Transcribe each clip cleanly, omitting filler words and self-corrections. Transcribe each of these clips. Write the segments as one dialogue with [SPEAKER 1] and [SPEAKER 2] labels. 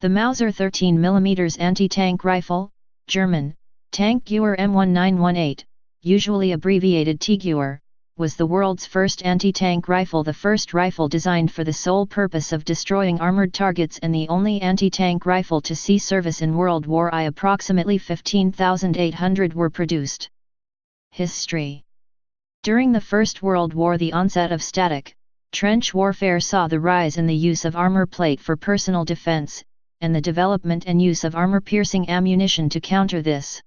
[SPEAKER 1] The Mauser 13mm anti-tank rifle, German, Tankgewehr M1918, usually abbreviated T-Gewehr, was the world's first anti-tank rifle, the first rifle designed for the sole purpose of destroying armored targets and the only anti-tank rifle to see service in World War I. Approximately 15,800 were produced. History. During the First World War, the onset of static, trench warfare saw the rise in the use of armor plate for personal defense, and the development and use of armor-piercing ammunition to counter this.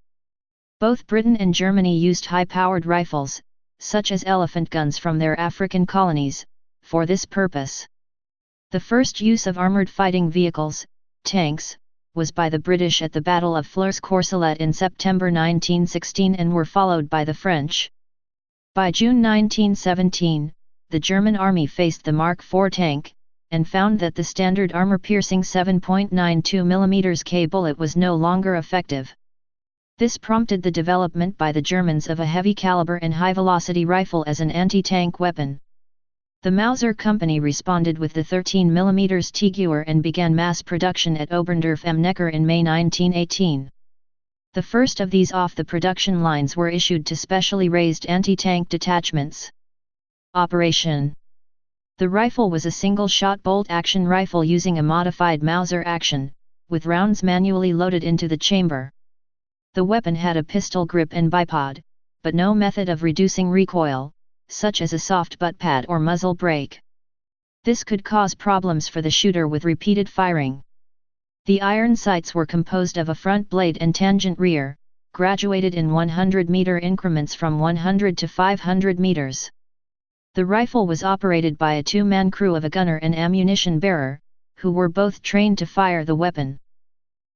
[SPEAKER 1] Both Britain and Germany used high-powered rifles, such as elephant guns from their African colonies, for this purpose. The first use of armored fighting vehicles, tanks, was by the British at the Battle of Flers-Courcelette in September 1916 and were followed by the French. By June 1917, the German army faced the Mark IV tank, and found that the standard armor-piercing 7.92mm K bullet was no longer effective. This prompted the development by the Germans of a heavy-caliber and high-velocity rifle as an anti-tank weapon. The Mauser company responded with the 13mm T-Gewehr and began mass production at Oberndorf am Neckar in May 1918. The first of these off the production lines were issued to specially raised anti-tank detachments. Operation. The rifle was a single-shot bolt-action rifle using a modified Mauser action, with rounds manually loaded into the chamber. The weapon had a pistol grip and bipod, but no method of reducing recoil, such as a soft butt pad or muzzle brake. This could cause problems for the shooter with repeated firing. The iron sights were composed of a front blade and tangent rear, graduated in 100-meter increments from 100 to 500 meters. The rifle was operated by a two-man crew of a gunner and ammunition bearer, who were both trained to fire the weapon.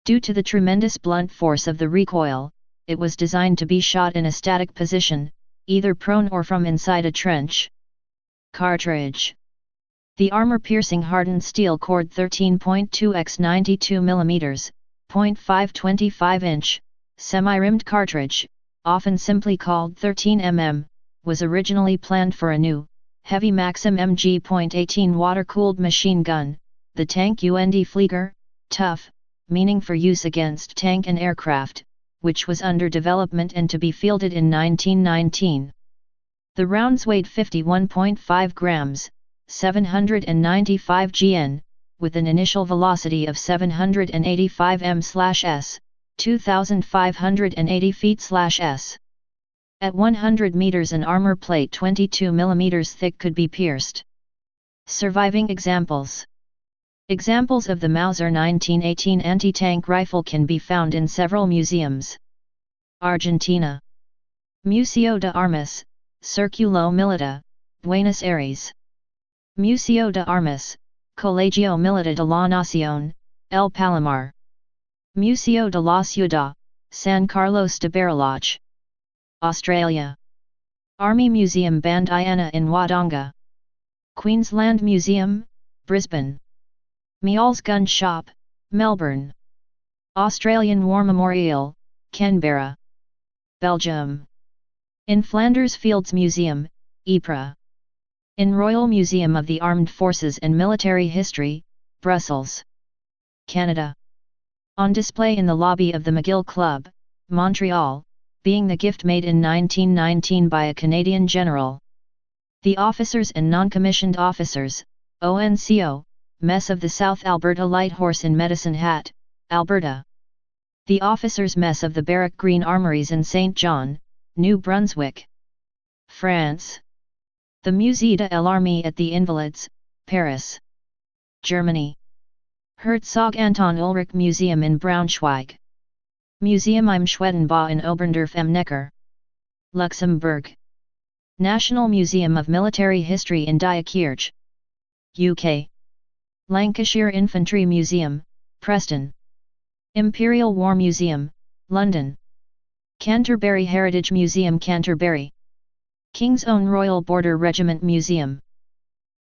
[SPEAKER 1] Due to the tremendous blunt force of the recoil, it was designed to be shot in a static position, either prone or from inside a trench. Cartridge. The armor-piercing hardened steel cord 13.2 x 92mm, .5 25-inch, semi-rimmed cartridge, often simply called 13mm, was originally planned for a new, heavy Maxim MG .18 water-cooled machine gun, the Tank und Flieger, tough, meaning for use against tank and aircraft, which was under development and to be fielded in 1919. The rounds weighed 51.5 grams, 795 gn, with an initial velocity of 785 m/s, 2,580 feet/s. At 100 meters an armor plate 22 mm thick could be pierced. Surviving examples. Examples of the Mauser 1918 anti-tank rifle can be found in several museums. Argentina. Museo de Armas, Circulo Militar, Buenos Aires. Museo de Armas, Colegio Militar de la Nación, El Palomar. Museo de la Ciudad, San Carlos de Bariloche. Australia. Army Museum Bandiana in Wodonga. Queensland Museum, Brisbane. Meals Gun Shop, Melbourne. Australian War Memorial, Canberra. Belgium. In Flanders Fields Museum, Ypres. In Royal Museum of the Armed Forces and Military History, Brussels. Canada. On display in the lobby of the McGill Club, Montreal, being the gift made in 1919 by a Canadian general. The Officers and Non-Commissioned Officers, ONCO, Mess of the South Alberta Light Horse in Medicine Hat, Alberta. The Officers' Mess of the Barrack Green Armories in St. John, New Brunswick. France. The Musée de l'Armée at the Invalides, Paris. Germany. Herzog Anton Ulrich Museum in Braunschweig. Museum im Schwedenbau in Oberndorf am Neckar. Luxembourg. National Museum of Military History in Diekirch. UK. Lancashire Infantry Museum, Preston. Imperial War Museum, London. Canterbury Heritage Museum, Canterbury. King's Own Royal Border Regiment Museum.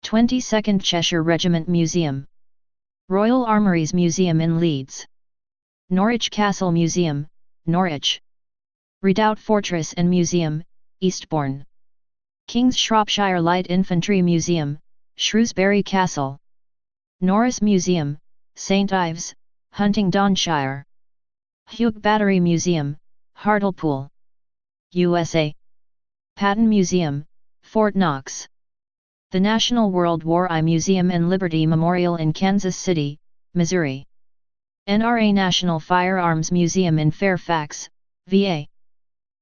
[SPEAKER 1] 22nd Cheshire Regiment Museum. Royal Armouries Museum in Leeds. Norwich Castle Museum, Norwich. Redoubt Fortress and Museum, Eastbourne. King's Shropshire Light Infantry Museum, Shrewsbury Castle. Norris Museum, St Ives, Huntingdonshire. Hugh Battery Museum, Hartlepool, USA. Patton Museum, Fort Knox. The National World War I Museum and Liberty Memorial in Kansas City, Missouri. NRA National Firearms Museum in Fairfax, VA.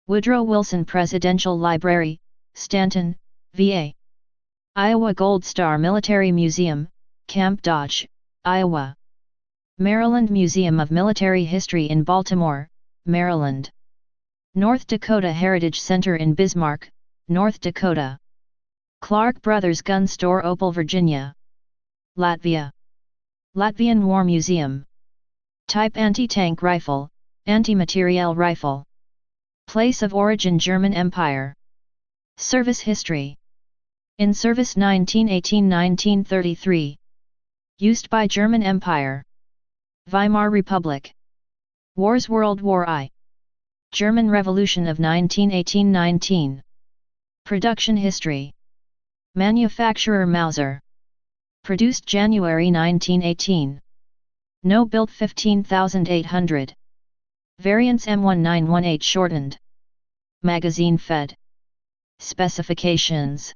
[SPEAKER 1] Woodrow Wilson Presidential Library, Stanton, VA. Iowa Gold Star Military Museum, Camp Dodge, Iowa. Maryland Museum of Military History in Baltimore, Maryland. North Dakota Heritage Center in Bismarck, North Dakota. Clark Brothers Gun Store Opal, Virginia. Latvia. Latvian War Museum. Type anti-tank rifle, anti-materiel rifle. Place of origin German Empire. Service history. In service 1918–1933. Used by German Empire. Weimar Republic. Wars World War I. German Revolution of 1918–19. Production history. Manufacturer Mauser. Produced January 1918. No built 15,800. Variants M1918 shortened. Magazine fed. Specifications.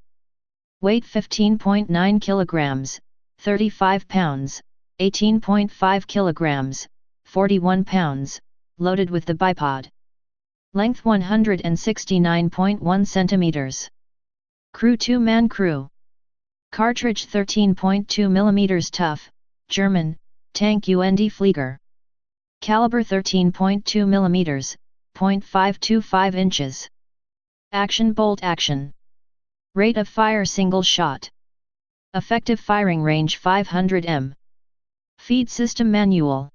[SPEAKER 1] Weight 15.9 kilograms, 35 pounds, 18.5 kilograms, 41 pounds, loaded with the bipod. Length 169.1 centimeters. Crew 2-man crew. Cartridge 13.2 mm tough, German, Tank und Flieger. Caliber 13.2 mm, 0.525 inches. Action bolt action. Rate of fire single shot. Effective firing range 500 m. Feed system manual.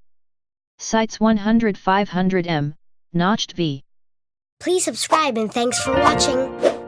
[SPEAKER 1] Sights 100-500 m, notched V.
[SPEAKER 2] Please subscribe and thanks for watching.